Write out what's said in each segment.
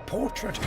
portrait.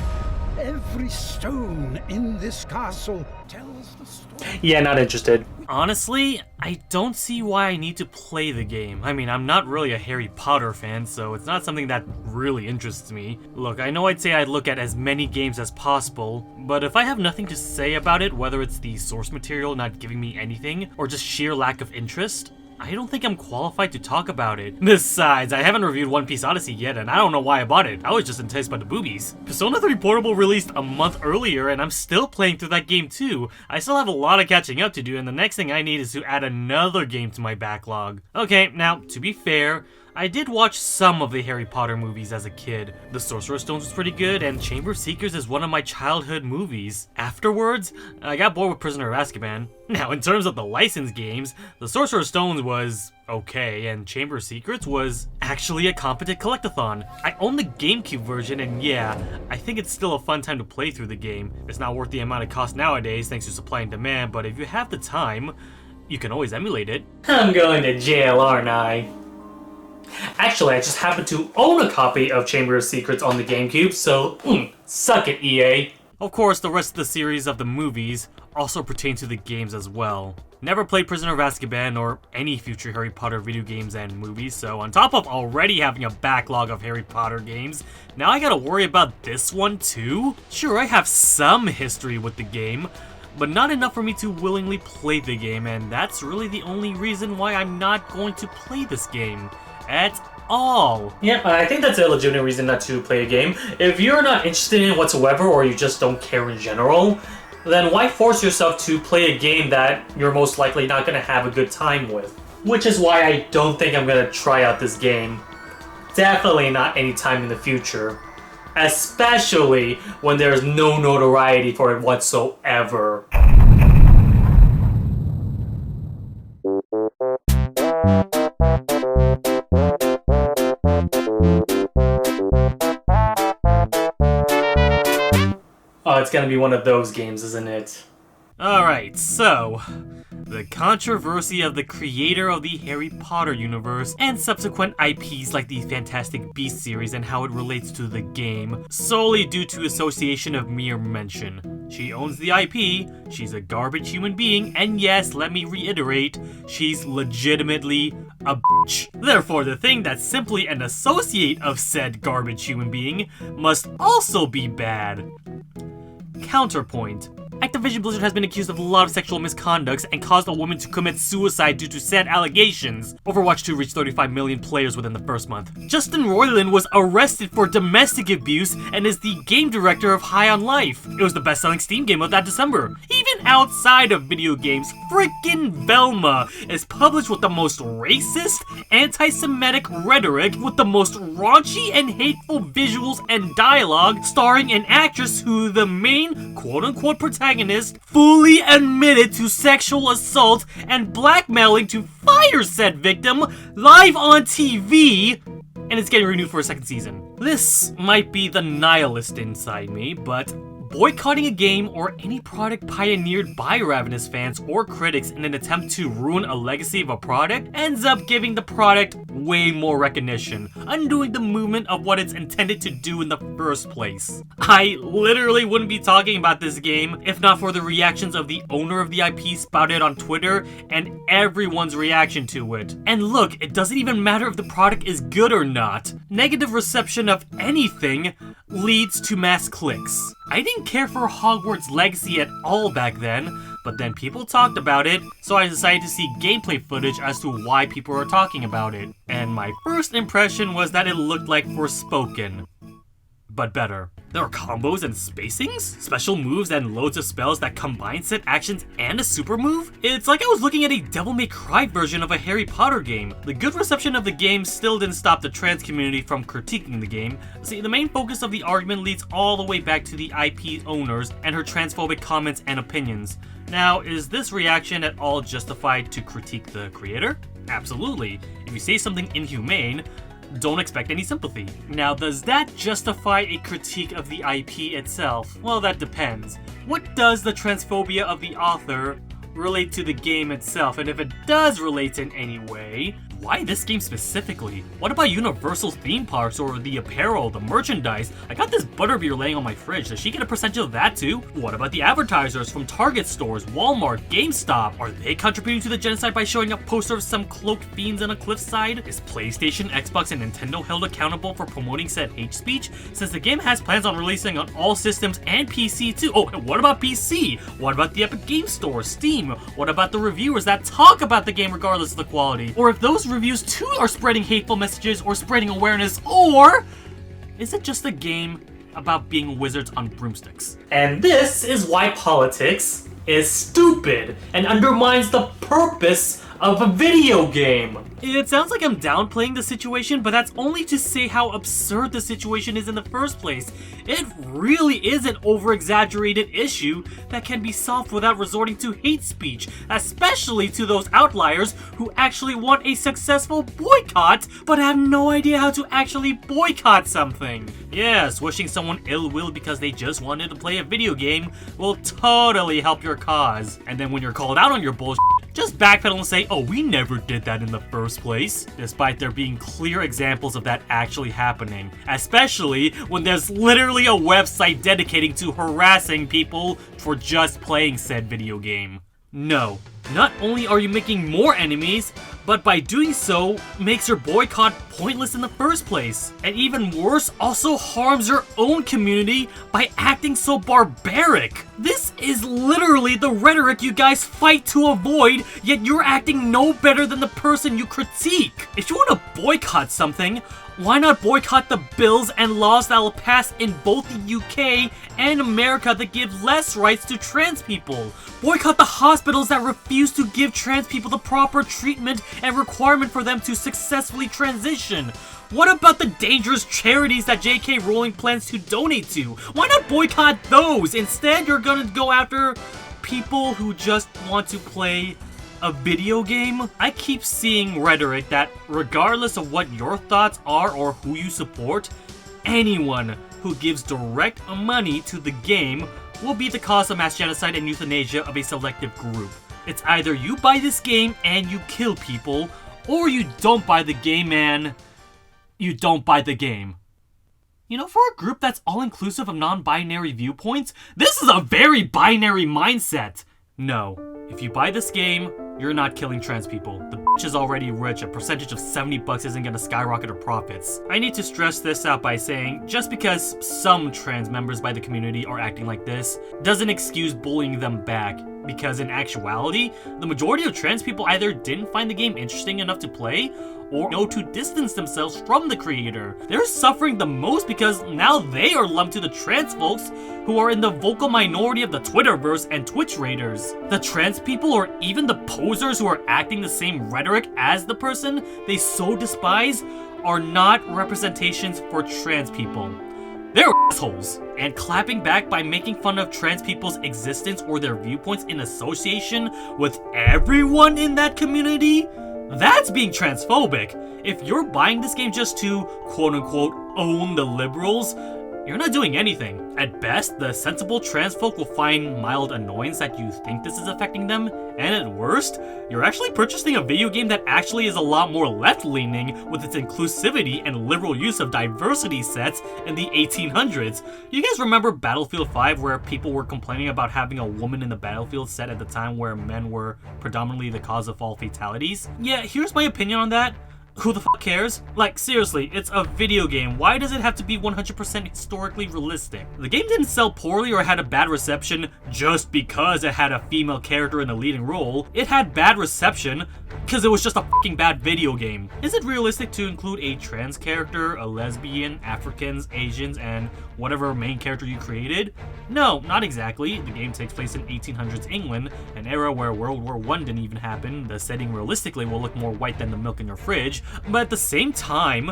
Every stone in this castle tells the story. Yeah, not interested. Honestly, I don't see why I need to play the game. I mean, I'm not really a Harry Potter fan, so it's not something that really interests me. Look, I know I'd say I'd look at as many games as possible, but if I have nothing to say about it, whether it's the source material not giving me anything, or just sheer lack of interest, I don't think I'm qualified to talk about it. Besides, I haven't reviewed One Piece Odyssey yet, and I don't know why I bought it. I was just enticed by the boobies. Persona 3 Portable released a month earlier, and I'm still playing through that game too. I still have a lot of catching up to do, and the next thing I need is to add another game to my backlog. Okay, now, to be fair, I did watch some of the Harry Potter movies as a kid. The Sorcerer's Stones was pretty good, and Chamber of Secrets is one of my childhood movies. Afterwards, I got bored with Prisoner of Azkaban. Now, in terms of the licensed games, the Sorcerer's Stones was okay, and Chamber of Secrets was actually a competent collectathon. I own the GameCube version, and yeah, I think it's still a fun time to play through the game. It's not worth the amount it costs nowadays thanks to supply and demand, but if you have the time, you can always emulate it. I'm going to jail, aren't I? Actually, I just happen to own a copy of Chamber of Secrets on the GameCube, so suck it, EA. Of course, the rest of the series of the movies also pertain to the games as well. Never played Prisoner of Azkaban or any future Harry Potter video games and movies, so on top of already having a backlog of Harry Potter games, now I gotta worry about this one too? Sure, I have some history with the game, but not enough for me to willingly play the game, and that's really the only reason why I'm not going to play this game at all. Yeah, I think that's a legitimate reason not to play a game. If you're not interested in it whatsoever, or you just don't care in general, then why force yourself to play a game that you're most likely not going to have a good time with? Which is why I don't think I'm going to try out this game. Definitely not anytime in the future. Especially when there's no notoriety for it whatsoever. Oh, it's gonna be one of those games, isn't it? Alright, so the controversy of the creator of the Harry Potter universe and subsequent IPs like the Fantastic Beasts series and how it relates to the game, solely due to association of mere mention. She owns the IP, she's a garbage human being, and yes, let me reiterate, she's legitimately a bitch. Therefore, the thing that's simply an associate of said garbage human being must also be bad. Counterpoint. Activision Blizzard has been accused of a lot of sexual misconducts and caused a woman to commit suicide due to said allegations. Overwatch 2 reached 35 million players within the first month. Justin Roiland was arrested for domestic abuse and is the game director of High on Life. It was the best-selling Steam game of that December. Even outside of video games, frickin' Velma is published with the most racist, anti-Semitic rhetoric, with the most raunchy and hateful visuals and dialogue, starring an actress who the main quote-unquote protagonist fully admitted to sexual assault and blackmailing to fire said victim live on TV, and it's getting renewed for a second season. This might be the nihilist inside me, but boycotting a game or any product pioneered by Ravenous fans or critics in an attempt to ruin a legacy of a product ends up giving the product way more recognition, undoing the movement of what it's intended to do in the first place. I literally wouldn't be talking about this game if not for the reactions of the owner of the IP spouted on Twitter and everyone's reaction to it. And look, it doesn't even matter if the product is good or not. Negative reception of anything leads to mass clicks. I didn't care for Hogwarts Legacy at all back then, but then people talked about it, so I decided to see gameplay footage as to why people are talking about it. And my first impression was that it looked like Forspoken, but better. There are combos and spacings, special moves, and loads of spells that combine set actions and a super move. It's like I was looking at a Devil May Cry version of a Harry Potter game. The good reception of the game still didn't stop the trans community from critiquing the game. See, the main focus of the argument leads all the way back to the IP owners and her transphobic comments and opinions. Now, is this reaction at all justified to critique the creator? Absolutely. If you say something inhumane, don't expect any sympathy. Now, does that justify a critique of the IP itself? Well, that depends. What does the transphobia of the author relate to the game itself, and if it does relate in any way, why this game specifically? What about Universal theme parks or the apparel, the merchandise? I got this butterbeer laying on my fridge. Does she get a percentage of that too? What about the advertisers from Target stores, Walmart, GameStop? Are they contributing to the genocide by showing a poster of some cloaked fiends on a cliffside? Is PlayStation, Xbox, and Nintendo held accountable for promoting said hate speech? Since the game has plans on releasing on all systems and PC too. Oh, and what about PC? What about the Epic Game Store, Steam? What about the reviewers that talk about the game regardless of the quality? Or if those reviews too are spreading hateful messages or spreading awareness, or is it just a game about being wizards on broomsticks? And this is why politics is stupid and undermines the purpose of a video game. It sounds like I'm downplaying the situation, but that's only to say how absurd the situation is in the first place. It really is an over-exaggerated issue that can be solved without resorting to hate speech, especially to those outliers who actually want a successful boycott, but have no idea how to actually boycott something. Yes, wishing someone ill will because they just wanted to play a video game will totally help your cause. And then when you're called out on your bullshit, just backpedal and say, oh, we never did that in the first place, despite there being clear examples of that actually happening, especially when there's literally a website dedicating to harassing people for just playing said video game. No, not only are you making more enemies, but by doing so, makes your boycott pointless in the first place. And even worse, also harms your own community by acting so barbaric. This is literally the rhetoric you guys fight to avoid, yet you're acting no better than the person you critique. If you want to boycott something, why not boycott the bills and laws that will pass in both the UK and America that give less rights to trans people? Boycott the hospitals that refuse to give trans people the proper treatment and requirement for them to successfully transition. What about the dangerous charities that J.K. Rowling plans to donate to? Why not boycott those? Instead, you're gonna go after people who just want to play a video game? I keep seeing rhetoric that regardless of what your thoughts are or who you support, anyone who gives direct money to the game will be the cause of mass genocide and euthanasia of a selective group. It's either you buy this game and you kill people, or you don't buy the game and you don't buy the game. You know, for a group that's all-inclusive of non-binary viewpoints, this is a very binary mindset. No, if you buy this game, you're not killing trans people. The bitch is already rich. A percentage of $70 isn't gonna skyrocket her profits. I need to stress this out by saying, just because some trans members by the community are acting like this, doesn't excuse bullying them back. Because in actuality, the majority of trans people either didn't find the game interesting enough to play, or know to distance themselves from the creator. They're suffering the most because now they are lumped to the trans folks who are in the vocal minority of the Twitterverse and Twitch raiders. The trans people, or even the posers who are acting the same rhetoric as the person they so despise, are not representations for trans people. They're assholes. And clapping back by making fun of trans people's existence or their viewpoints in association with everyone in that community, that's being transphobic. If you're buying this game just to quote-unquote own the liberals, you're not doing anything. At best, the sensible trans folk will find mild annoyance that you think this is affecting them, and at worst, you're actually purchasing a video game that actually is a lot more left-leaning with its inclusivity and liberal use of diversity sets in the 1800s. You guys remember Battlefield 5 where people were complaining about having a woman in the battlefield set at the time where men were predominantly the cause of all fatalities? Yeah, here's my opinion on that. Who the fuck cares? Like, seriously, it's a video game. Why does it have to be 100% historically realistic? The game didn't sell poorly or had a bad reception just because it had a female character in the leading role. It had bad reception because it was just a fucking bad video game. Is it realistic to include a trans character, a lesbian, Africans, Asians, and whatever main character you created? No, not exactly. The game takes place in 1800s England, an era where World War I didn't even happen. The setting realistically will look more white than the milk in your fridge. But at the same time,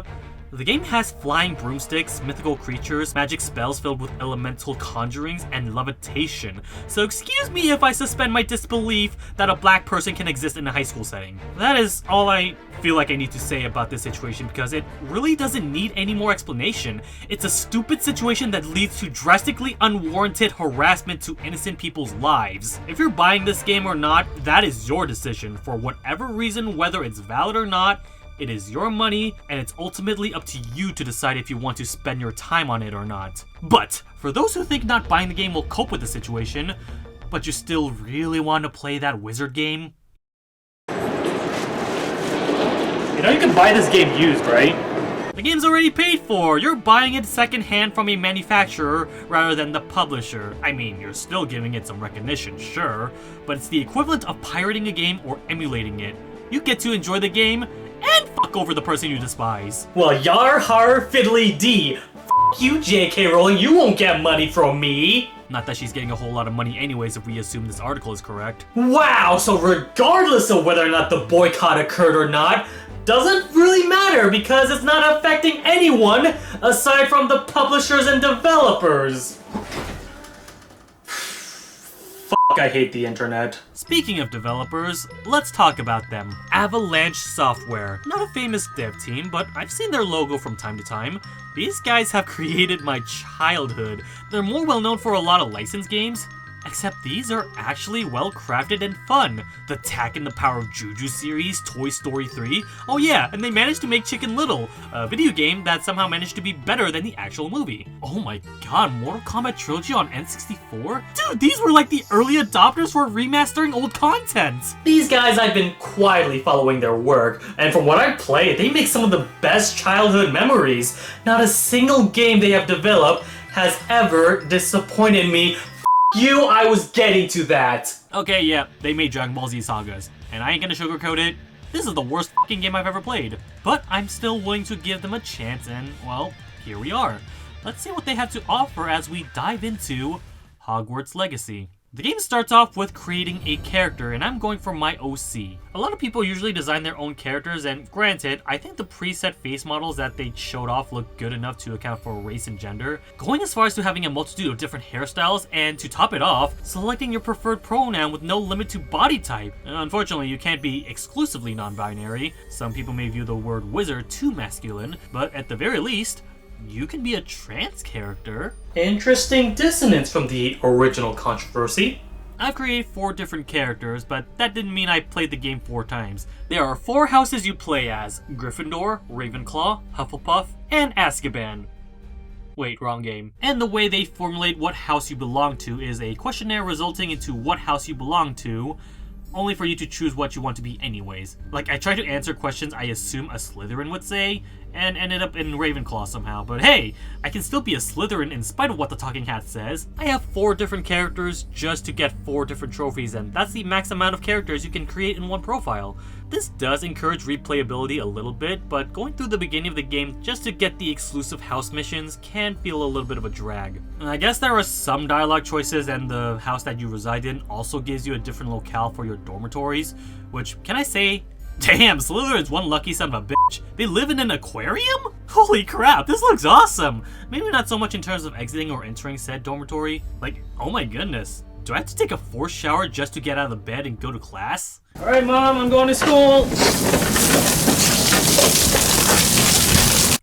The game has flying broomsticks, mythical creatures, magic spells filled with elemental conjurings, and levitation. So excuse me if I suspend my disbelief that a black person can exist in a high school setting. That is all I feel like I need to say about this situation because it really doesn't need any more explanation. It's a stupid situation that leads to drastically unwarranted harassment to innocent people's lives. If you're buying this game or not, that is your decision. For whatever reason, whether it's valid or not, it is your money, and it's ultimately up to you to decide if you want to spend your time on it or not. But for those who think not buying the game will cope with the situation, but you still really want to play that wizard game, you know you can buy this game used, right? The game's already paid for! You're buying it secondhand from a manufacturer rather than the publisher. I mean, you're still giving it some recognition, sure, but it's the equivalent of pirating a game or emulating it. You get to enjoy the game and fuck over the person you despise. Well, yar har fiddly dee. F you, J.K. Rowling, you won't get money from me. Not that she's getting a whole lot of money anyways if we assume this article is correct. Wow, so regardless of whether or not the boycott occurred or not, doesn't really matter because it's not affecting anyone aside from the publishers and developers. Fuck, I hate the internet. Speaking of developers, let's talk about them. Avalanche Software. Not a famous dev team, but I've seen their logo from time to time. These guys have created my childhood. They're more well known for a lot of licensed games, except these are actually well crafted and fun. The Tak and the Power of Juju series, Toy Story 3. Oh yeah, and they managed to make Chicken Little, a video game that somehow managed to be better than the actual movie. Oh my god, Mortal Kombat Trilogy on N64? Dude, these were like the early adopters for remastering old content. These guys, I've been quietly following their work, and from what I've played, they make some of the best childhood memories. Not a single game they have developed has ever disappointed me. You, I was getting to that. Okay, yeah, they made Dragon Ball Z Sagas, and I ain't gonna sugarcoat it. This is the worst fucking game I've ever played. But I'm still willing to give them a chance, and, well, here we are. Let's see what they have to offer as we dive into Hogwarts Legacy. The game starts off with creating a character, and I'm going for my OC. A lot of people usually design their own characters, and granted, I think the preset face models that they showed off look good enough to account for race and gender. Going as far as to having a multitude of different hairstyles, and to top it off, selecting your preferred pronoun with no limit to body type. Unfortunately, you can't be exclusively non-binary. Some people may view the word wizard too masculine, but at the very least, you can be a trans character. Interesting dissonance from the original controversy. I've created 4 different characters, but that didn't mean I played the game 4 times. There are 4 houses you play as: Gryffindor, Ravenclaw, Hufflepuff, and Azkaban. Wait, wrong game. And the way they formulate what house you belong to is a questionnaire resulting into what house you belong to, only for you to choose what you want to be anyways. Like, I tried to answer questions I assume a Slytherin would say, and ended up in Ravenclaw somehow, but hey, I can still be a Slytherin in spite of what the talking hat says. I have 4 different characters just to get 4 different trophies, and that's the max amount of characters you can create in one profile. This does encourage replayability a little bit, but going through the beginning of the game just to get the exclusive house missions can feel a little bit of a drag. And I guess there are some dialogue choices, and the house that you reside in also gives you a different locale for your dormitories, which, can I say, damn, Slytherin's one lucky son of a bitch. They live in an aquarium? Holy crap, this looks awesome! Maybe not so much in terms of exiting or entering said dormitory. Like, oh my goodness. Do I have to take a forced shower just to get out of the bed and go to class? Alright, Mom, I'm going to school!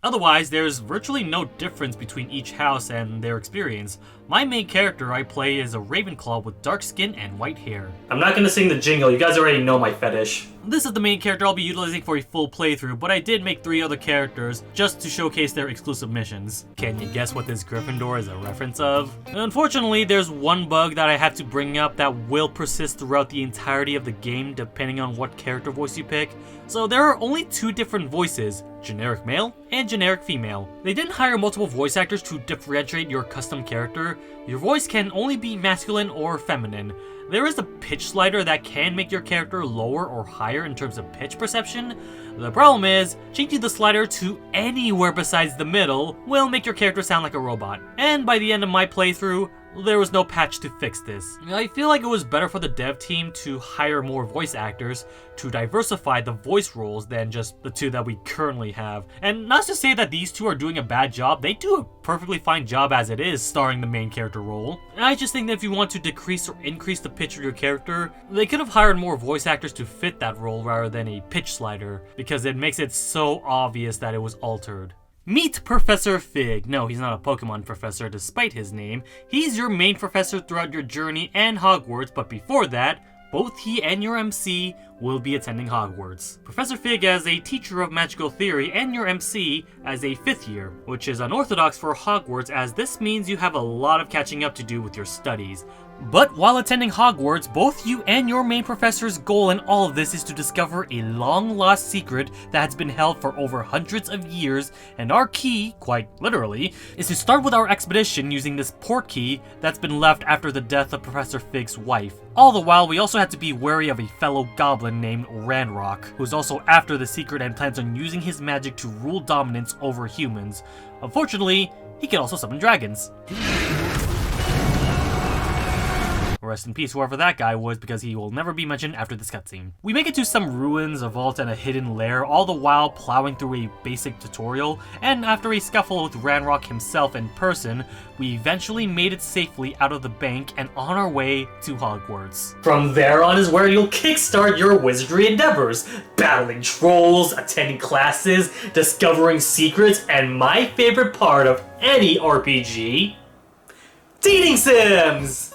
Otherwise, there's virtually no difference between each house and their experience. My main character I play is a Ravenclaw with dark skin and white hair. I'm not gonna sing the jingle, you guys already know my fetish. This is the main character I'll be utilizing for a full playthrough, but I did make 3 other characters just to showcase their exclusive missions. Can you guess what this Gryffindor is a reference of? Unfortunately, there's one bug that I have to bring up that will persist throughout the entirety of the game depending on what character voice you pick. So there are only 2 different voices, generic male and generic female. They didn't hire multiple voice actors to differentiate your custom character. Your voice can only be masculine or feminine. There is a pitch slider that can make your character lower or higher in terms of pitch perception. The problem is, changing the slider to anywhere besides the middle will make your character sound like a robot. And by the end of my playthrough, there was no patch to fix this. I feel like it was better for the dev team to hire more voice actors to diversify the voice roles than just the two that we currently have. And not to say that these two are doing a bad job, they do a perfectly fine job as it is starring the main character role. I just think that if you want to decrease or increase the pitch of your character, they could have hired more voice actors to fit that role rather than a pitch slider, because it makes it so obvious that it was altered. Meet Professor Fig. No, he's not a Pokemon professor despite his name. He's your main professor throughout your journey and Hogwarts, but before that, both he and your MC will be attending Hogwarts. Professor Fig as a teacher of magical theory and your MC as a 5th year, which is unorthodox for Hogwarts as this means you have a lot of catching up to do with your studies. But while attending Hogwarts, both you and your main professor's goal in all of this is to discover a long-lost secret that has been held for over hundreds of years, and our key, quite literally, is to start with our expedition using this port key that's been left after the death of Professor Fig's wife. All the while, we also had to be wary of a fellow goblin named Ranrock, who's also after the secret and plans on using his magic to rule dominance over humans. Unfortunately, he can also summon dragons. Rest in peace, whoever that guy was, because he will never be mentioned after this cutscene. We make it to some ruins, a vault, and a hidden lair, all the while plowing through a basic tutorial, and after a scuffle with Ranrock himself in person, we eventually made it safely out of the bank and on our way to Hogwarts. From there on is where you'll kickstart your wizardry endeavors, battling trolls, attending classes, discovering secrets, and my favorite part of any RPG, dating sims!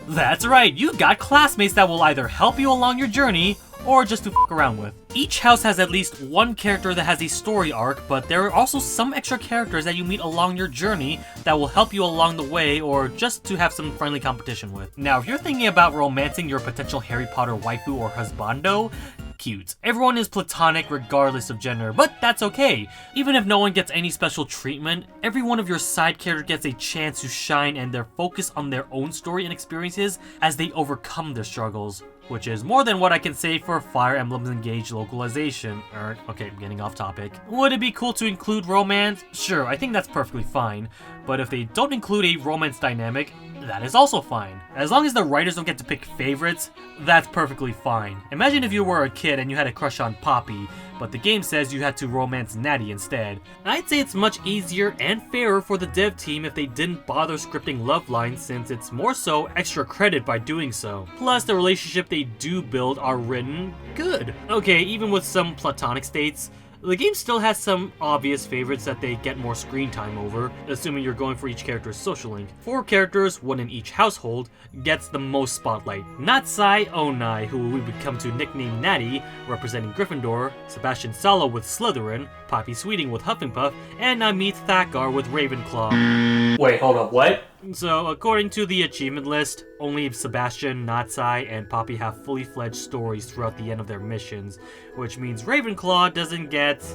That's right, you got classmates that will either help you along your journey, or just to f*** around with. Each house has at least one character that has a story arc, but there are also some extra characters that you meet along your journey that will help you along the way, or just to have some friendly competition with. Now, if you're thinking about romancing your potential Harry Potter waifu or husbando, cute. Everyone is platonic regardless of gender, but that's okay. Even if no one gets any special treatment, every one of your side characters gets a chance to shine and they're focused on their own story and experiences as they overcome their struggles. Which is more than what I can say for Fire Emblem's Engage localization. Okay, getting off topic. Would it be cool to include romance? Sure, I think that's perfectly fine. But if they don't include a romance dynamic, that is also fine. As long as the writers don't get to pick favorites, that's perfectly fine. Imagine if you were a kid and you had a crush on Poppy, but the game says you had to romance Natty instead. I'd say it's much easier and fairer for the dev team if they didn't bother scripting love lines, since it's more so extra credit by doing so. Plus, the relationship they do build are written good. Okay, even with some platonic states, the game still has some obvious favorites that they get more screen time over, assuming you're going for each character's social link. 4 characters, 1 in each household, gets the most spotlight. Natsai Onai, who we would come to nickname Natty, representing Gryffindor, Sebastian Salo with Slytherin, Poppy Sweeting with Hufflepuff, and Amit Thakkar with Ravenclaw. Wait, hold up, what? So, according to the achievement list, only Sebastian, Natsai, and Poppy have fully fledged stories throughout the end of their missions, which means Ravenclaw doesn't get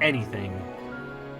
anything.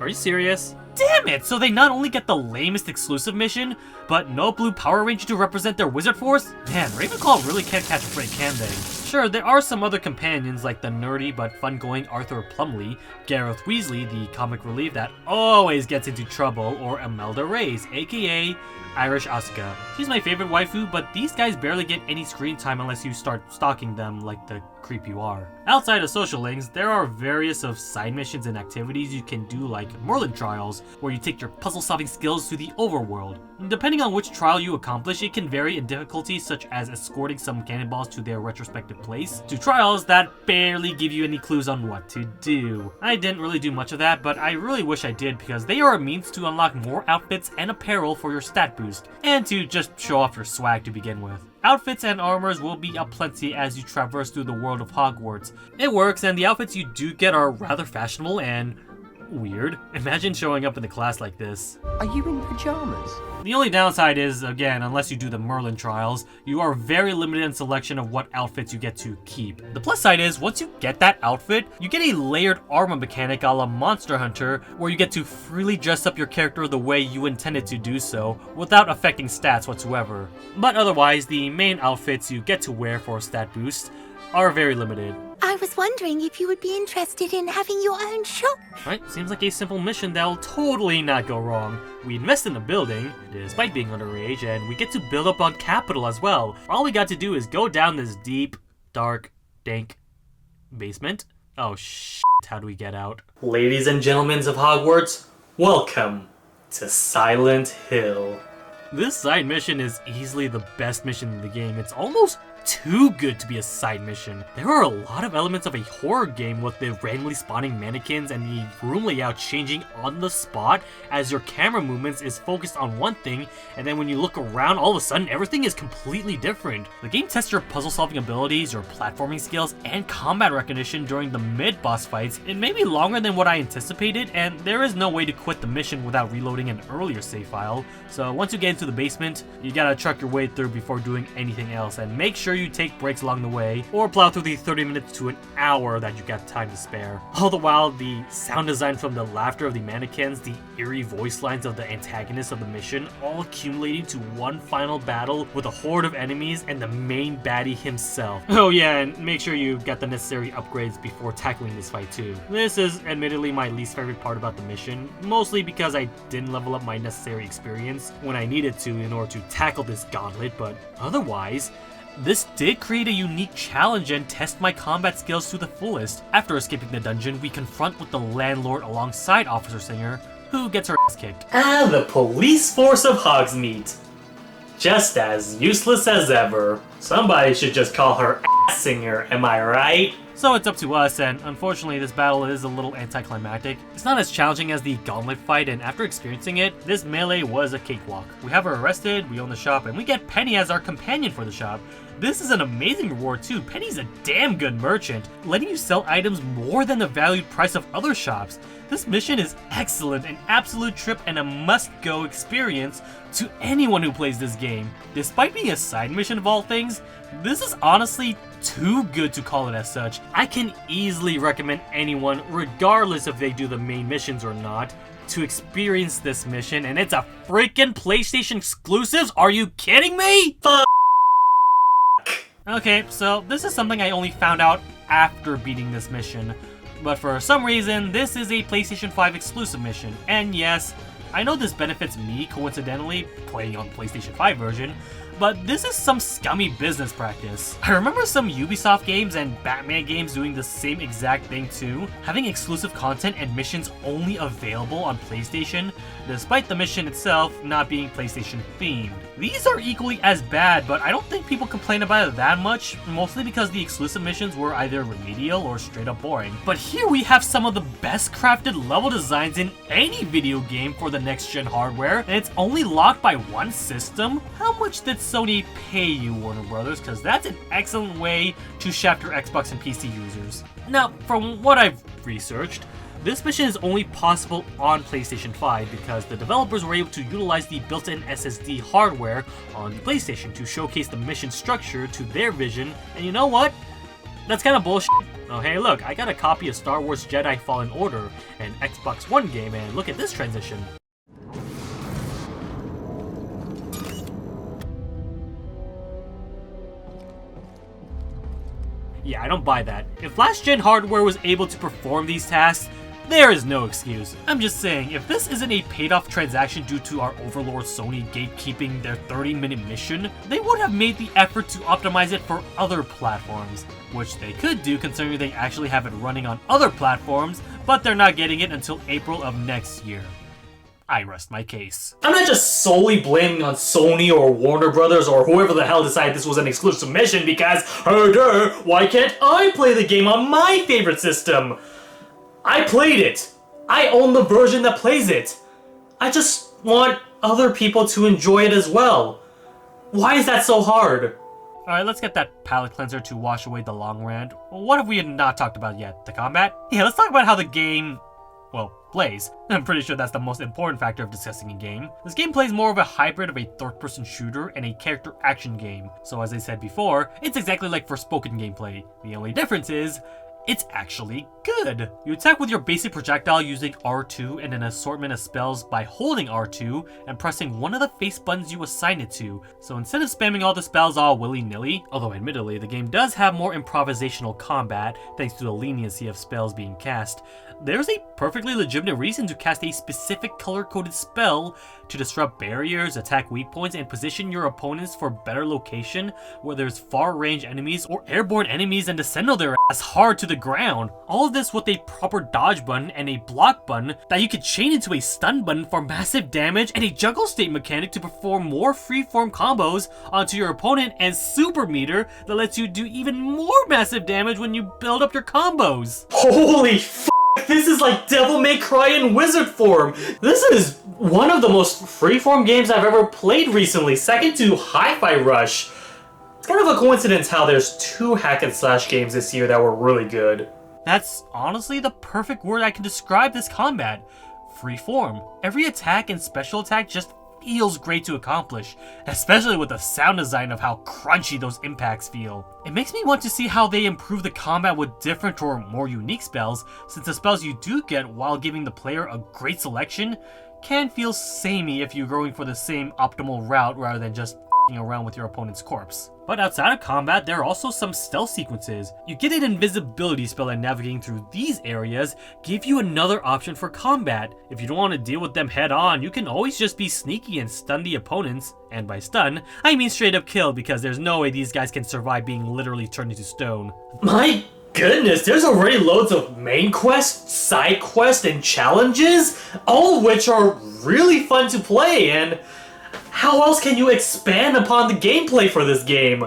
Are you serious? Damn it! So they not only get the lamest exclusive mission, but no blue Power Ranger to represent their wizard force? Man, Ravenclaw really can't catch a break, can they? Sure, there are some other companions like the nerdy but fun-going Arthur Plumley, Gareth Weasley, the comic relief that always gets into trouble, or Imelda Reyes, aka Irish Asuka. She's my favorite waifu, but these guys barely get any screen time unless you start stalking them like the creep you are. Outside of social links, there are various of side missions and activities you can do, like Merlin trials, where you take your puzzle-solving skills to the overworld. Depending on which trial you accomplish, it can vary in difficulty, such as escorting some cannonballs to their retrospective place, to trials that barely give you any clues on what to do. I didn't really do much of that, but I really wish I did, because they are a means to unlock more outfits and apparel for your stat boost, and to just show off your swag to begin with. Outfits and armors will be aplenty as you traverse through the world of Hogwarts. It works, and the outfits you do get are rather fashionable and weird. Imagine showing up in the class like this. Are you in pajamas? The only downside is, again, unless you do the Merlin trials, you are very limited in selection of what outfits you get to keep. The plus side is, once you get that outfit, you get a layered armor mechanic a la Monster Hunter, where you get to freely dress up your character the way you intended to do so, without affecting stats whatsoever. But otherwise, the main outfits you get to wear for stat boost are very limited. I was wondering if you would be interested in having your own shop. Right, seems like a simple mission that'll totally not go wrong. We invest in the building, despite being underage, and we get to build up on capital as well. All we got to do is go down this deep, dark, dank basement. Oh shit, how do we get out? Ladies and gentlemen of Hogwarts, welcome to Silent Hill. This side mission is easily the best mission in the game. It's almost too good to be a side mission. There are a lot of elements of a horror game with the randomly spawning mannequins and the room layout changing on the spot as your camera movements is focused on one thing, and then when you look around, all of a sudden everything is completely different. The game tests your puzzle solving abilities, your platforming skills, and combat recognition during the mid-boss fights. It may be longer than what I anticipated, and there is no way to quit the mission without reloading an earlier save file. So once you get into the basement, you gotta truck your way through before doing anything else, and make sure you take breaks along the way, or plow through the 30 minutes to an hour that you got time to spare. All the while, the sound design from the laughter of the mannequins, the eerie voice lines of the antagonists of the mission, all accumulating to one final battle with a horde of enemies and the main baddie himself. Oh yeah, and make sure you got the necessary upgrades before tackling this fight too. This is admittedly my least favorite part about the mission, mostly because I didn't level up my necessary experience when I needed to in order to tackle this gauntlet, but otherwise, this did create a unique challenge and test my combat skills to the fullest. After escaping the dungeon, we confront with the landlord alongside Officer Singer, who gets her ass kicked. Ah, the police force of Hogsmeade. Just as useless as ever. Somebody should just call her ass Singer, am I right? So it's up to us, and unfortunately this battle is a little anticlimactic. It's not as challenging as the gauntlet fight, and after experiencing it, this melee was a cakewalk. We have her arrested, we own the shop, and we get Penny as our companion for the shop. This is an amazing reward too. Penny's a damn good merchant, letting you sell items more than the valued price of other shops. This mission is excellent, an absolute trip and a must-go experience to anyone who plays this game. Despite being a side mission of all things, this is honestly too good to call it as such. I can easily recommend anyone, regardless if they do the main missions or not, to experience this mission, and it's a freaking PlayStation exclusive? Are you kidding me? Okay, so this is something I only found out after beating this mission, but for some reason, this is a PlayStation 5 exclusive mission, and yes, I know this benefits me coincidentally, playing on PlayStation 5 version, but this is some scummy business practice. I remember some Ubisoft games and Batman games doing the same exact thing too, having exclusive content and missions only available on PlayStation, despite the mission itself not being PlayStation themed. These are equally as bad, but I don't think people complain about it that much, mostly because the exclusive missions were either remedial or straight up boring. But here we have some of the best crafted level designs in any video game for the next gen hardware, and it's only locked by one system? How much did Sony pay you, Warner Brothers? Because that's an excellent way to shaft your Xbox and PC users. Now, from what I've researched, this mission is only possible on PlayStation 5 because the developers were able to utilize the built-in SSD hardware on the PlayStation to showcase the mission structure to their vision, and you know what? That's kind of bullshit. Oh hey look, I got a copy of Star Wars Jedi Fallen Order, an Xbox One game, and look at this transition. Yeah, I don't buy that. If last-gen hardware was able to perform these tasks, there is no excuse. I'm just saying, if this isn't a paid-off transaction due to our overlord Sony gatekeeping their 30-minute mission, they would have made the effort to optimize it for other platforms, which they could do considering they actually have it running on other platforms, but they're not getting it until April of next year. I rest my case. I'm not just solely blaming on Sony or Warner Brothers or whoever the hell decided this was an exclusive mission because, why can't I play the game on my favorite system? I played it. I own the version that plays it. I just want other people to enjoy it as well. Why is that so hard? Alright, let's get that palate cleanser to wash away the long rant. What have we not talked about yet? The combat? Yeah, let's talk about how the game, well, plays. I'm pretty sure that's the most important factor of discussing a game. This game plays more of a hybrid of a third-person shooter and a character action game. So as I said before, it's exactly like Forspoken gameplay. The only difference is, it's actually good. You attack with your basic projectile using R2 and an assortment of spells by holding R2 and pressing one of the face buttons you assign it to. So instead of spamming all the spells all willy-nilly, although admittedly the game does have more improvisational combat thanks to the leniency of spells being cast, there's a perfectly legitimate reason to cast a specific color-coded spell to disrupt barriers, attack weak points, and position your opponents for better location where there's far-range enemies or airborne enemies and to send their ass hard to the ground. All of this with a proper dodge button and a block button that you could chain into a stun button for massive damage and a juggle state mechanic to perform more freeform combos onto your opponent and super meter that lets you do even more massive damage when you build up your combos. Holy f***! This is like Devil May Cry in wizard form. This is one of the most freeform games I've ever played recently, second to Hi-Fi Rush. It's kind of a coincidence how there's 2 hack and slash games this year that were really good. That's honestly the perfect word I can describe this combat. Freeform. Every attack and special attack just feels great to accomplish, especially with the sound design of how crunchy those impacts feel. It makes me want to see how they improve the combat with different or more unique spells, since the spells you do get while giving the player a great selection can feel samey if you're going for the same optimal route rather than just around with your opponent's corpse. But outside of combat, there are also some stealth sequences. You get an invisibility spell, and navigating through these areas give you another option for combat. If you don't want to deal with them head on, you can always just be sneaky and stun the opponents. And by stun, I mean straight up kill, because there's no way these guys can survive being literally turned into stone. My goodness, there's already loads of main quests, side quests, and challenges, all of which are really fun to play, and how else can you expand upon the gameplay for this game?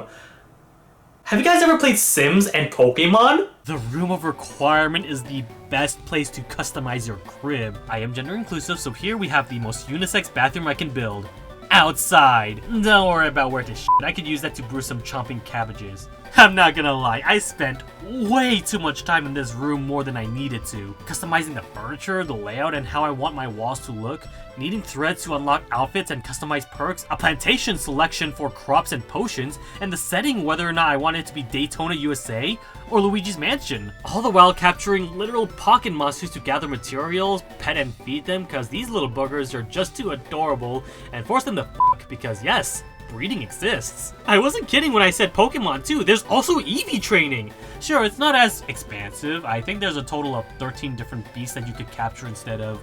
Have you guys ever played Sims and Pokemon? The Room of Requirement is the best place to customize your crib. I am gender inclusive, so here we have the most unisex bathroom I can build. Outside. Don't worry about where to shit. I could use that to brew some chomping cabbages. I'm not gonna lie, I spent way too much time in this room more than I needed to. Customizing the furniture, the layout, and how I want my walls to look, needing threads to unlock outfits and customize perks, a plantation selection for crops and potions, and the setting whether or not I want it to be Daytona, USA, or Luigi's Mansion. All the while capturing literal pocket monsters to gather materials, pet and feed them, cause these little boogers are just too adorable, and force them to fuck, because yes, breeding exists. I wasn't kidding when I said Pokemon too, there's also Eevee training. Sure, it's not as expansive. I think there's a total of 13 different beasts that you could capture instead of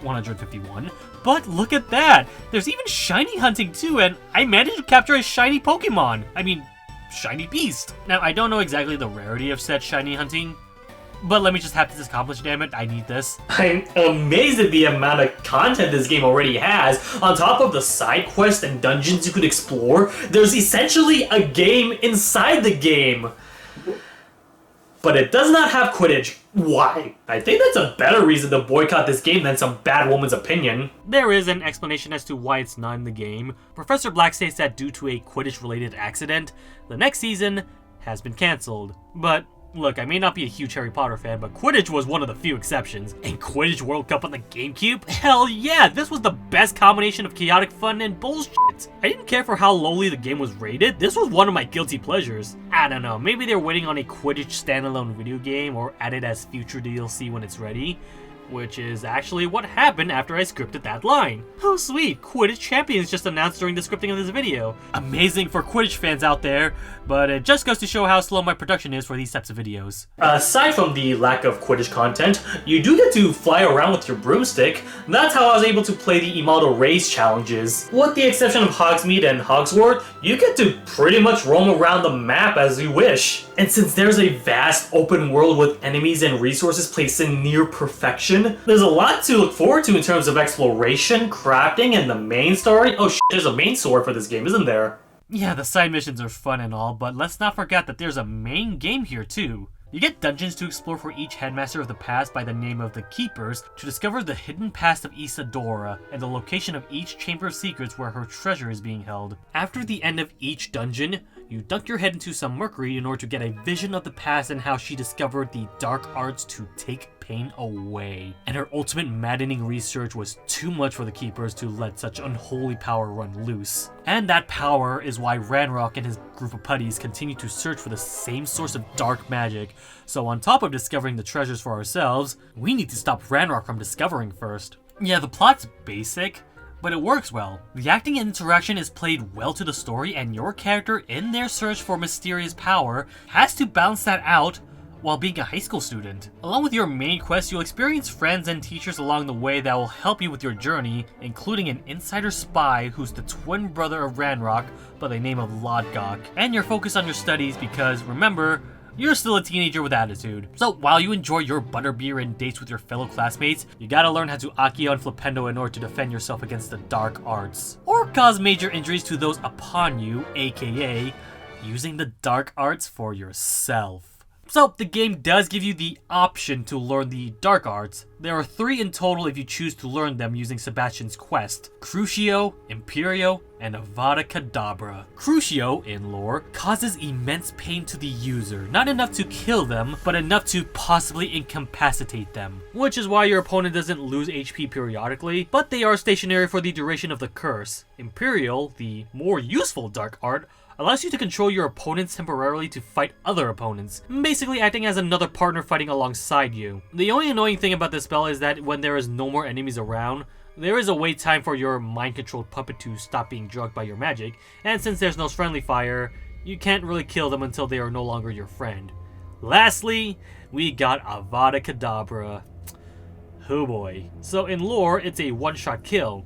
151. But look at that! There's even shiny hunting too, and I managed to capture a shiny Pokemon. I mean, shiny beast. Now, I don't know exactly the rarity of said shiny hunting, but let me just have this accomplished, damn it, I need this. I'm amazed at the amount of content this game already has. On top of the side quests and dungeons you could explore, there's essentially a game inside the game. But it does not have Quidditch. Why? I think that's a better reason to boycott this game than some bad woman's opinion. There is an explanation as to why it's not in the game. Professor Black states that due to a Quidditch-related accident, the next season has been cancelled. But look, I may not be a huge Harry Potter fan, but Quidditch was one of the few exceptions. And Quidditch World Cup on the GameCube? Hell yeah, this was the best combination of chaotic fun and bullshit. I didn't care for how lowly the game was rated. This was one of my guilty pleasures. I don't know, maybe they're waiting on a Quidditch standalone video game or add it as future DLC when it's ready. Which is actually what happened after I scripted that line. Oh sweet, Quidditch Champions just announced during the scripting of this video. Amazing for Quidditch fans out there, but it just goes to show how slow my production is for these types of videos. Aside from the lack of Quidditch content, you do get to fly around with your broomstick. That's how I was able to play the Immortal Race challenges. With the exception of Hogsmeade and Hogsworth, you get to pretty much roam around the map as you wish. And since there's a vast open world with enemies and resources placed in near perfection, there's a lot to look forward to in terms of exploration, crafting, and the main story. Oh shit, there's a main story for this game, isn't there? Yeah, the side missions are fun and all, but let's not forget that there's a main game here too. You get dungeons to explore for each headmaster of the past by the name of the Keepers to discover the hidden past of Isadora and the location of each Chamber of Secrets where her treasure is being held. After the end of each dungeon, you dunk your head into some mercury in order to get a vision of the past and how she discovered the dark arts to take pain away. And her ultimate maddening research was too much for the Keepers to let such unholy power run loose. And that power is why Ranrock and his group of putties continue to search for the same source of dark magic. So on top of discovering the treasures for ourselves, we need to stop Ranrock from discovering first. Yeah, the plot's basic, but it works well. The acting and interaction is played well to the story, and your character in their search for mysterious power has to balance that out while being a high school student. Along with your main quest, you'll experience friends and teachers along the way that will help you with your journey, including an insider spy who's the twin brother of Ranrock by the name of Lodgok. And you're focused on your studies because, remember, you're still a teenager with attitude. So while you enjoy your butterbeer and dates with your fellow classmates, you gotta learn how to Accio and Flipendo in order to defend yourself against the dark arts. Or cause major injuries to those upon you, aka using the dark arts for yourself. So, the game does give you the option to learn the dark arts. There are 3 in total if you choose to learn them using Sebastian's quest: Crucio, Imperio, and Avada Kedavra. Crucio, in lore, causes immense pain to the user. Not enough to kill them, but enough to possibly incapacitate them. Which is why your opponent doesn't lose HP periodically, but they are stationary for the duration of the curse. Imperial, the more useful dark art, allows you to control your opponents temporarily to fight other opponents, basically acting as another partner fighting alongside you. The only annoying thing about this spell is that when there is no more enemies around, there is a wait time for your mind-controlled puppet to stop being drugged by your magic, and since there's no friendly fire, you can't really kill them until they are no longer your friend. Lastly, we got Avada Kedavra. Oh boy. So in lore, it's a one-shot kill.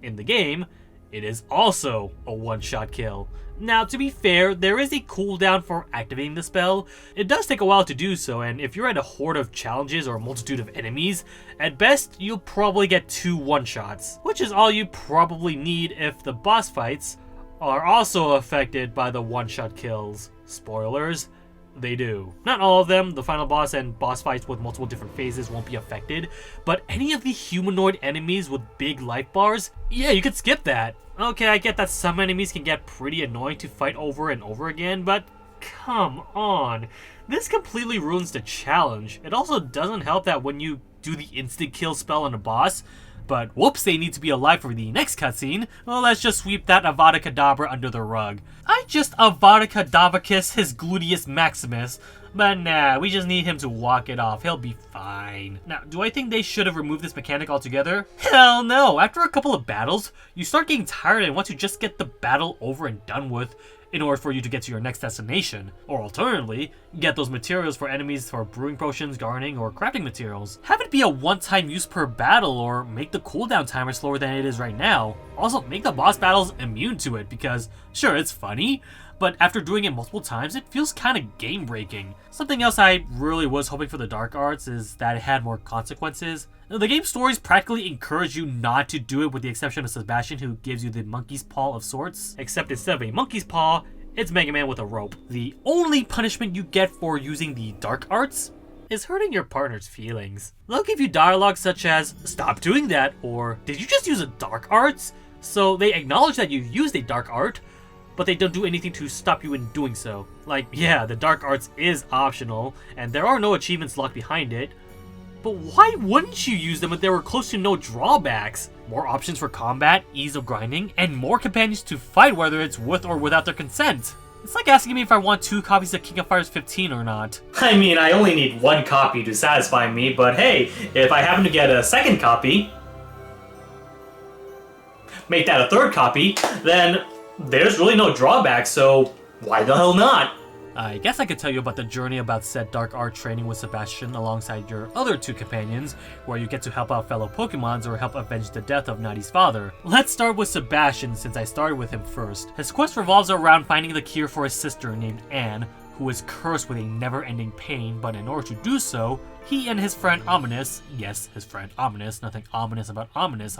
In the game, it is also a one-shot kill. Now, to be fair, there is a cooldown for activating the spell. It does take a while to do so, and if you're at a horde of challenges or a multitude of enemies, at best, you'll probably get 2 one-shots, which is all you probably need if the boss fights are also affected by the one-shot kills. Spoilers, they do. Not all of them, the final boss and boss fights with multiple different phases won't be affected, but any of the humanoid enemies with big life bars, yeah, you could skip that. Okay, I get that some enemies can get pretty annoying to fight over and over again, but come on. This completely ruins the challenge. It also doesn't help that when you do the instant kill spell on a boss, but whoops, they need to be alive for the next cutscene, well, let's just sweep that Avada Kedavra under the rug. I just Avada Kedavra kiss his gluteus maximus, but nah, we just need him to walk it off. He'll be fine. Now, do I think they should have removed this mechanic altogether? Hell no! After a couple of battles, you start getting tired and want to just get the battle over and done with in order for you to get to your next destination. Or alternatively, get those materials for enemies for brewing potions, gardening, or crafting materials. Have it be a one-time use per battle, or make the cooldown timer slower than it is right now. Also, make the boss battles immune to it, because sure, it's funny, but after doing it multiple times, it feels kind of game-breaking. Something else I really was hoping for the Dark Arts is that it had more consequences. The game's stories practically encourage you not to do it with the exception of Sebastian, who gives you the monkey's paw of sorts. Except instead of a monkey's paw, it's Mega Man with a rope. The only punishment you get for using the Dark Arts is hurting your partner's feelings. They'll give you dialogue such as, "Stop doing that," or "Did you just use a Dark Arts?" So they acknowledge that you used a Dark Art, but they don't do anything to stop you in doing so. Like, yeah, the Dark Arts is optional, and there are no achievements locked behind it, but why wouldn't you use them if there were close to no drawbacks? More options for combat, ease of grinding, and more companions to fight whether it's with or without their consent. It's like asking me if I want 2 copies of King of Fighters 15 or not. I mean, I only need 1 copy to satisfy me, but hey, if I happen to get a second copy, make that a 3rd copy, then there's really no drawback, so why the hell not? I guess I could tell you about the journey about said Dark Art training with Sebastian alongside your other 2 companions, where you get to help out fellow Pokemons or help avenge the death of Nadi's father. Let's start with Sebastian, since I started with him first. His quest revolves around finding the cure for his sister named Anne, who is cursed with a never-ending pain, but in order to do so, he and his friend Ominous, yes, his friend Ominous, nothing ominous about Ominous,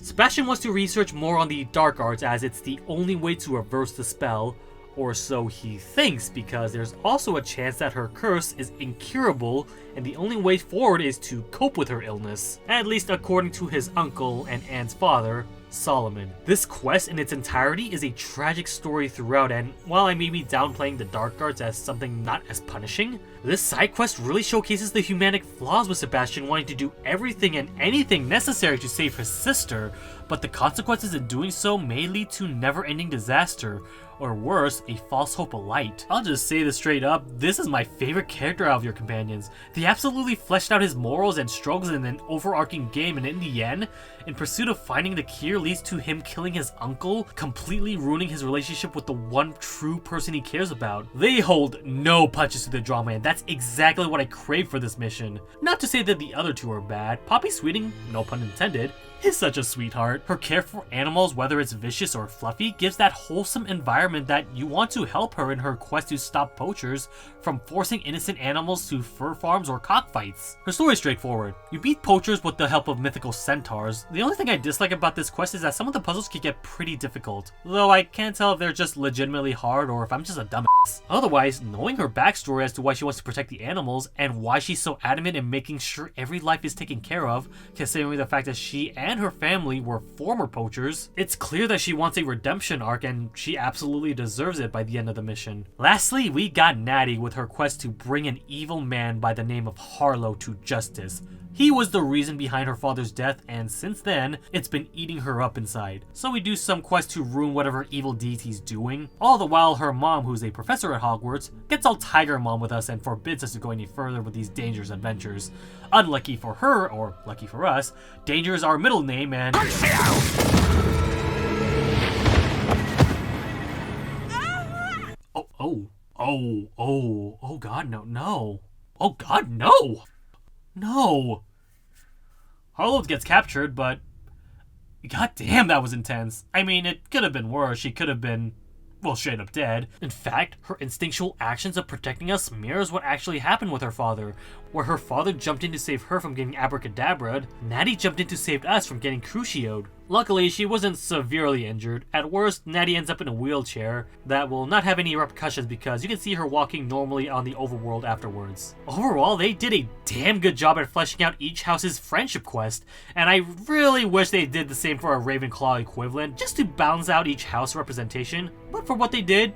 Sebastian wants to research more on the Dark Arts as it's the only way to reverse the spell, or so he thinks, because there's also a chance that her curse is incurable and the only way forward is to cope with her illness, at least according to his uncle and Anne's father, Solomon. This quest in its entirety is a tragic story throughout, and while I may be downplaying the dark arts as something not as punishing, this side quest really showcases the humanic flaws with Sebastian wanting to do everything and anything necessary to save his sister, but the consequences in doing so may lead to never-ending disaster, or worse, a false hope alight. I'll just say this straight up, this is my favorite character out of your companions. They absolutely fleshed out his morals and struggles in an overarching game, and in the end, in pursuit of finding the cure leads to him killing his uncle, completely ruining his relationship with the one true person he cares about. They hold no punches to the drama, and that's exactly what I crave for this mission. Not to say that the other two are bad. Poppy Sweeting, no pun intended, is such a sweetheart. Her care for animals, whether it's vicious or fluffy, gives that wholesome environment that you want to help her in her quest to stop poachers from forcing innocent animals to fur farms or cockfights. Her story is straightforward. You beat poachers with the help of mythical centaurs. The only thing I dislike about this quest is that some of the puzzles can get pretty difficult, though I can't tell if they're just legitimately hard or if I'm just a dumbass. Otherwise, knowing her backstory as to why she wants to protect the animals and why she's so adamant in making sure every life is taken care of, considering the fact that she and her family were former poachers, it's clear that she wants a redemption arc, and she absolutely deserves it by the end of the mission. Lastly, we got Natty with her quest to bring an evil man by the name of Harlow to justice. He was the reason behind her father's death, and since then, it's been eating her up inside. So we do some quest to ruin whatever evil deeds he's doing, all the while her mom, who's a professor at Hogwarts, gets all Tiger Mom with us and forbids us to go any further with these dangerous adventures. Unlucky for her, or lucky for us, Danger is our middle name, and... Oh god, no. Oh god, no! No! Harlow gets captured, but god damn, that was intense. I mean, it could have been worse. She could have been, well, straight up dead. In fact, her instinctual actions of protecting us mirrors what actually happened with her father. Where her father jumped in to save her from getting abracadabra'd, Natty jumped in to save us from getting crucioed. Luckily, she wasn't severely injured. At worst, Natty ends up in a wheelchair that will not have any repercussions because you can see her walking normally on the overworld afterwards. Overall, they did a damn good job at fleshing out each house's friendship quest, and I really wish they did the same for a Ravenclaw equivalent, just to balance out each house representation. But for what they did,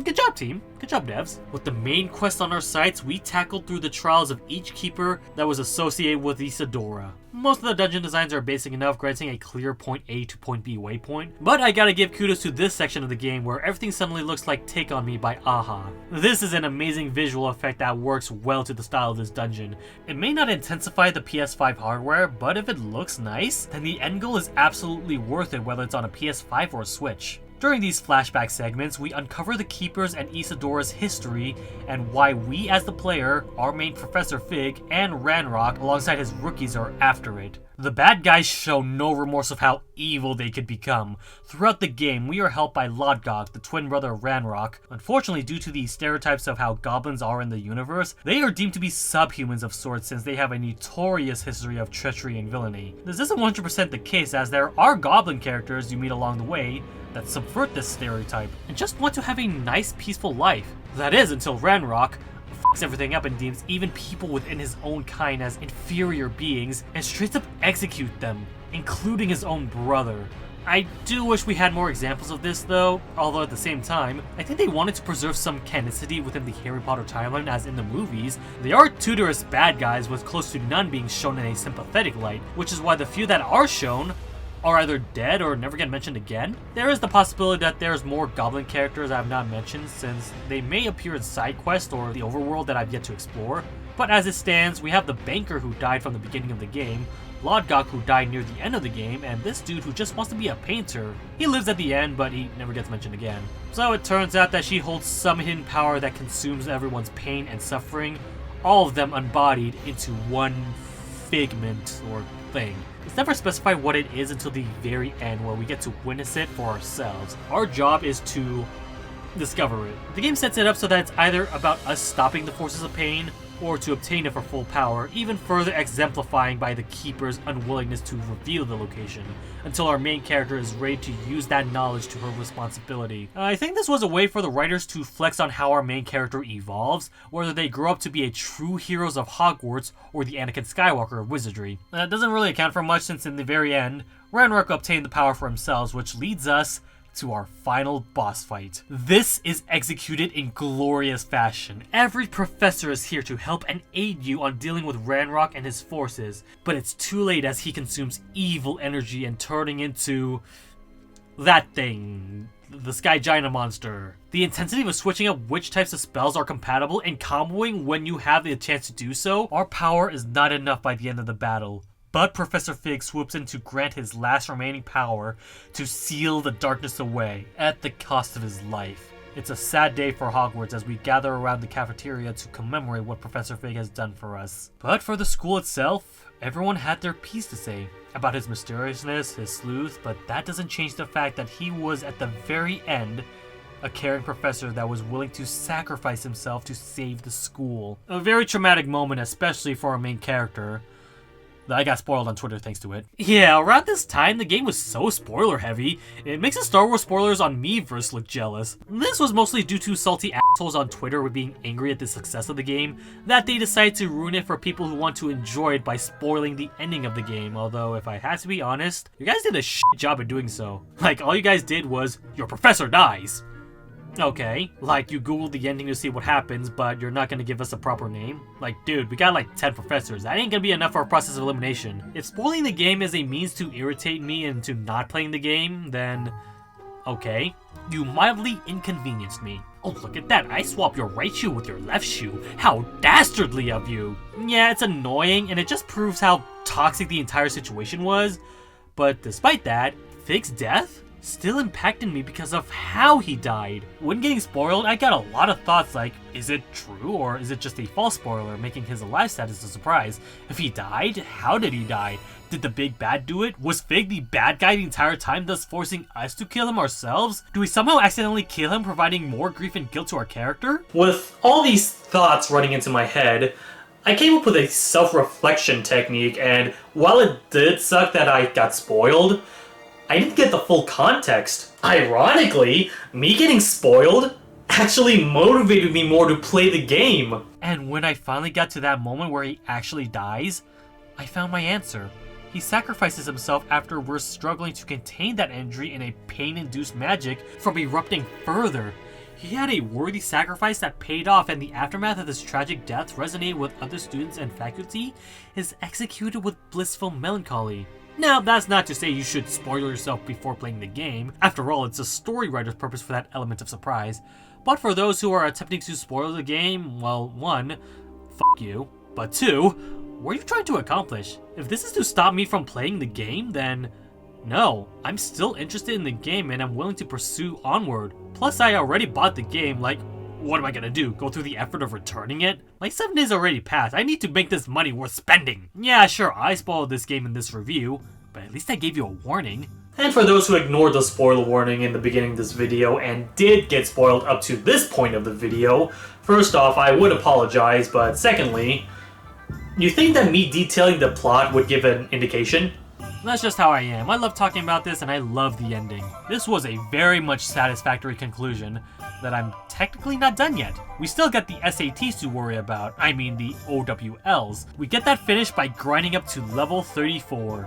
good job, team. Good job, devs. With the main quest on our sites, we tackled through the trials of each keeper that was associated with Isadora. Most of the dungeon designs are basic enough, granting a clear point A to point B waypoint, but I gotta give kudos to this section of the game where everything suddenly looks like Take On Me by Aha. This is an amazing visual effect that works well to the style of this dungeon. It may not intensify the PS5 hardware, but if it looks nice, then the end goal is absolutely worth it, whether it's on a PS5 or a Switch. During these flashback segments, we uncover the Keepers and Isadora's history and why we as the player, our main Professor Fig, and Ranrock alongside his rookies are after it. The bad guys show no remorse of how evil they could become. Throughout the game, we are helped by Lodgok, the twin brother of Ranrock. Unfortunately, due to the stereotypes of how goblins are in the universe, they are deemed to be subhumans of sorts since they have a notorious history of treachery and villainy. This isn't 100% the case, as there are goblin characters you meet along the way that subvert this stereotype and just want to have a nice, peaceful life. That is, until Ranrock fucks everything up and deems even people within his own kind as inferior beings and straight up execute them, including his own brother. I do wish we had more examples of this though, although at the same time, I think they wanted to preserve some canonicity within the Harry Potter timeline as in the movies. They are tutorous bad guys with close to none being shown in a sympathetic light, which is why the few that are shown are either dead or never get mentioned again. There is the possibility that there's more goblin characters I have not mentioned, since they may appear in side quests or the overworld that I've yet to explore. But as it stands, we have the banker who died from the beginning of the game, Lodgok who died near the end of the game, and this dude who just wants to be a painter. He lives at the end, but he never gets mentioned again. So it turns out that she holds some hidden power that consumes everyone's pain and suffering, all of them embodied into one figment or thing. It's never specified what it is until the very end, where we get to witness it for ourselves. Our job is to discover it. The game sets it up so that it's either about us stopping the forces of pain, or to obtain it for full power, even further exemplifying by the Keeper's unwillingness to reveal the location, until our main character is ready to use that knowledge to her responsibility. I think this was a way for the writers to flex on how our main character evolves, whether they grow up to be a true heroes of Hogwarts or the Anakin Skywalker of wizardry. That doesn't really account for much, since in the very end, Ranrock obtained the power for themselves, which leads us to our final boss fight. This is executed in glorious fashion. Every professor is here to help and aid you on dealing with Ranrock and his forces, but it's too late as he consumes evil energy and turning into that thing, the Sky Giant Monster. The intensity of switching up which types of spells are compatible and comboing when you have the chance to do so, our power is not enough by the end of the battle. But Professor Fig swoops in to grant his last remaining power to seal the darkness away, at the cost of his life. It's a sad day for Hogwarts as we gather around the cafeteria to commemorate what Professor Fig has done for us. But for the school itself, everyone had their piece to say about his mysteriousness, his sleuth, but that doesn't change the fact that he was at the very end a caring professor that was willing to sacrifice himself to save the school. A very traumatic moment, especially for our main character. I got spoiled on Twitter thanks to it. Yeah, around this time, the game was so spoiler heavy, it makes the Star Wars spoilers on Miiverse look jealous. This was mostly due to salty assholes on Twitter with being angry at the success of the game, that they decided to ruin it for people who want to enjoy it by spoiling the ending of the game, although if I had to be honest, you guys did a shit job at doing so. Like, all you guys did was, your professor dies. Okay, like you googled the ending to see what happens, but you're not gonna give us a proper name? Like, dude, we got like 10 professors. That ain't gonna be enough for a process of elimination. If spoiling the game is a means to irritate me into not playing the game, then okay. You mildly inconvenienced me. Oh, look at that. I swap your right shoe with your left shoe. How dastardly of you. Yeah, it's annoying, and it just proves how toxic the entire situation was. But despite that, Fig's death still impacted me because of how he died. When getting spoiled, I got a lot of thoughts like, is it true or is it just a false spoiler, making his alive status a surprise? If he died, how did he die? Did the big bad do it? Was Fig the bad guy the entire time, thus forcing us to kill him ourselves? Do we somehow accidentally kill him, providing more grief and guilt to our character? With all these thoughts running into my head, I came up with a self-reflection technique, and while it did suck that I got spoiled, I didn't get the full context. Ironically, me getting spoiled actually motivated me more to play the game. And when I finally got to that moment where he actually dies, I found my answer. He sacrifices himself after we're struggling to contain that injury in a pain-induced magic from erupting further. He had a worthy sacrifice that paid off, and the aftermath of this tragic death resonated with other students and faculty is executed with blissful melancholy. Now, that's not to say you should spoil yourself before playing the game. After all, it's a story writer's purpose for that element of surprise. But for those who are attempting to spoil the game, well, one, fuck you. But two, what are you trying to accomplish? If this is to stop me from playing the game, then no. I'm still interested in the game and I'm willing to pursue onward. Plus, I already bought the game, like, what am I gonna do? Go through the effort of returning it? Like, 7 days already passed. I need to make this money worth spending. Yeah, sure, I spoiled this game in this review, but at least I gave you a warning. And for those who ignored the spoiler warning in the beginning of this video and did get spoiled up to this point of the video, first off, I would apologize, but secondly, you think that me detailing the plot would give an indication? That's just how I am. I love talking about this and I love the ending. This was a very much satisfactory conclusion that I'm technically not done yet. We still got the SATs to worry about. I mean the OWLs. We get that finished by grinding up to level 34.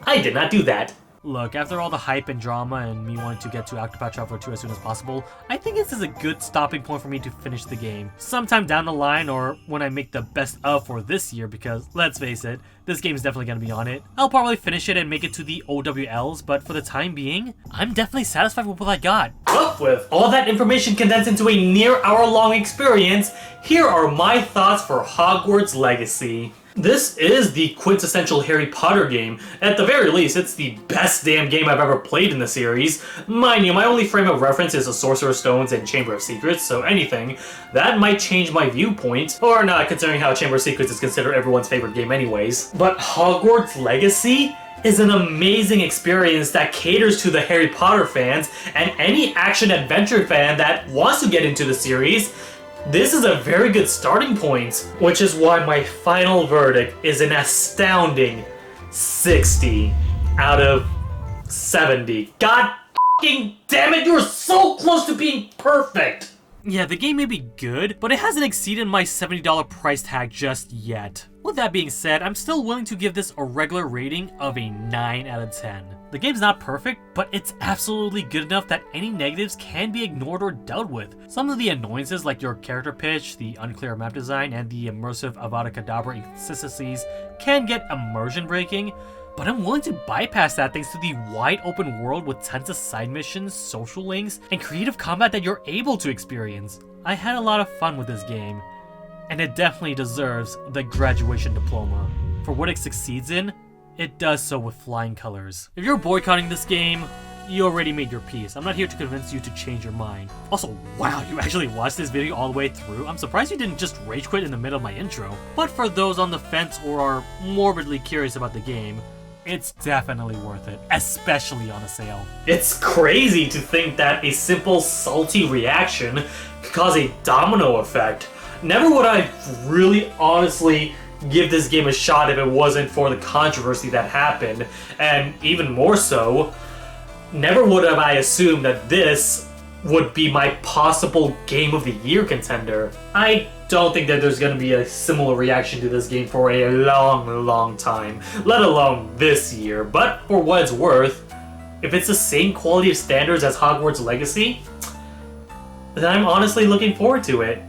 I did not do that. Look, after all the hype and drama and me wanting to get to Octopath Traveler 2 as soon as possible, I think this is a good stopping point for me to finish the game. Sometime down the line, or when I make the best of for this year, because let's face it, this game is definitely going to be on it. I'll probably finish it and make it to the OWLs, but for the time being, I'm definitely satisfied with what I got. Well, with all that information condensed into a near hour-long experience, here are my thoughts for Hogwarts Legacy. This is the quintessential Harry Potter game. At the very least, it's the best damn game I've ever played in the series. Mind you, my only frame of reference is the Sorcerer's Stones and Chamber of Secrets, so anything, that might change my viewpoint. Or not, considering how Chamber of Secrets is considered everyone's favorite game anyways. But Hogwarts Legacy is an amazing experience that caters to the Harry Potter fans and any action-adventure fan that wants to get into the series. This is a very good starting point, which is why my final verdict is an astounding 60 out of 70. God fucking damn it, you're so close to being perfect! Yeah, the game may be good, but it hasn't exceeded my $70 price tag just yet. With that being said, I'm still willing to give this a regular rating of a 9 out of 10. The game's not perfect, but it's absolutely good enough that any negatives can be ignored or dealt with. Some of the annoyances like your character pitch, the unclear map design, and the immersive Avada Kedavra inconsistencies can get immersion breaking, but I'm willing to bypass that thanks to the wide open world with tons of side missions, social links, and creative combat that you're able to experience. I had a lot of fun with this game, and it definitely deserves the graduation diploma. For what it succeeds in, it does so with flying colors. If you're boycotting this game, you already made your peace. I'm not here to convince you to change your mind. Also, wow, you actually watched this video all the way through? I'm surprised you didn't just rage quit in the middle of my intro. But for those on the fence or are morbidly curious about the game, it's definitely worth it, especially on a sale. It's crazy to think that a simple salty reaction could cause a domino effect. Never would I really honestly give this game a shot if it wasn't for the controversy that happened, and even more so, never would have I assumed that this would be my possible Game of the Year contender. I don't think that there's going to be a similar reaction to this game for a long time, let alone this year. But for what it's worth, if it's the same quality of standards as Hogwarts Legacy, then I'm honestly looking forward to it.